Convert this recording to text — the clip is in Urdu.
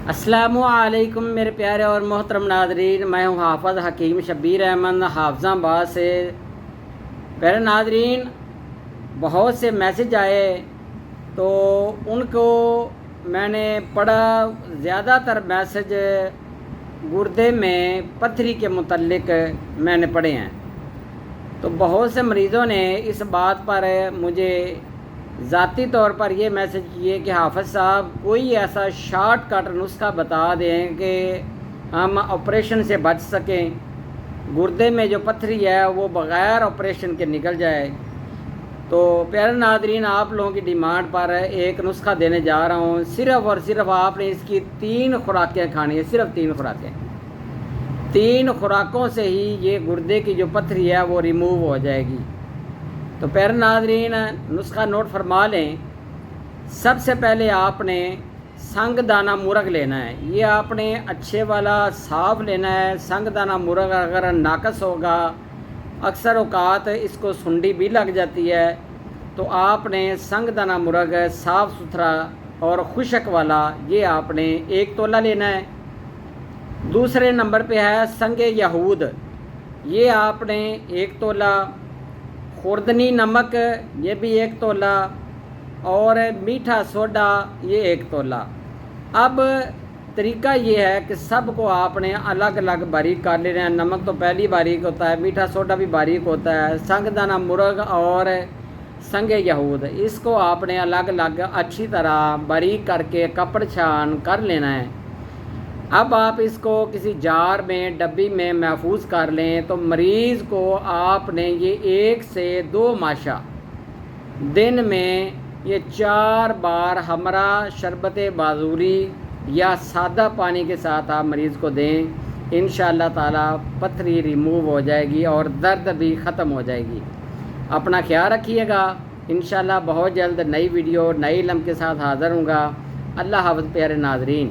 السلام علیکم میرے پیارے اور محترم ناظرین، میں ہوں حافظ حکیم شبیر احمد حافظ آباد سے۔ پیارے ناظرین، بہت سے میسج آئے تو ان کو میں نے پڑھا۔ زیادہ تر میسج گردے میں پتھری کے متعلق میں نے پڑھے ہیں، تو بہت سے مریضوں نے اس بات پر مجھے ذاتی طور پر یہ میسج کیے کہ حافظ صاحب کوئی ایسا شارٹ کٹ نسخہ بتا دیں کہ ہم آپریشن سے بچ سکیں، گردے میں جو پتھری ہے وہ بغیر آپریشن کے نکل جائے۔ تو پیارے ناظرین، آپ لوگوں کی ڈیمانڈ پر ایک نسخہ دینے جا رہا ہوں۔ صرف اور صرف آپ نے اس کی 3 خوراکیں کھانی ہے، صرف 3 خوراکیں۔ 3 خوراکوں سے ہی یہ گردے کی جو پتھری ہے وہ ریموو ہو جائے گی۔ تو پیارے ناظرین، نسخہ نوٹ فرما لیں۔ سب سے پہلے آپ نے سنگ دانہ مرغ لینا ہے۔ یہ آپ نے اچھے والا صاف لینا ہے۔ سنگ دانہ مرغ اگر ناقص ہوگا، اکثر اوقات اس کو سنڈی بھی لگ جاتی ہے، تو آپ نے سنگ دانہ مرغ صاف ستھرا اور خشک والا یہ آپ نے 1 تولہ لینا ہے۔ دوسرے نمبر پہ ہے سنگ یہود، یہ آپ نے 1 تولہ۔ خوردنی نمک یہ بھی 1 تولہ، اور میٹھا سوڈا یہ 1 تولہ۔ اب طریقہ یہ ہے کہ سب کو آپ نے الگ الگ باریک کر لینا ہے۔ نمک تو پہلی باریک ہوتا ہے، میٹھا سوڈا بھی باریک ہوتا ہے، سنگ دانہ مرغ اور سنگ یہود اس کو آپ نے الگ الگ اچھی طرح باریک کر کے کپڑ چھان کر لینا ہے۔ اب آپ اس کو کسی جار میں ڈبی میں محفوظ کر لیں، تو مریض کو آپ نے یہ 1 سے 2 ماشا دن میں یہ 4 بار ہمرا شربت بازوری یا سادہ پانی کے ساتھ آپ مریض کو دیں۔ انشاءاللہ تعالی پتھری ریموو ہو جائے گی اور درد بھی ختم ہو جائے گی۔ اپنا خیال رکھیے گا۔ انشاءاللہ بہت جلد نئی ویڈیو نئی علم کے ساتھ حاضر ہوں گا۔ اللہ حافظ پیارے ناظرین۔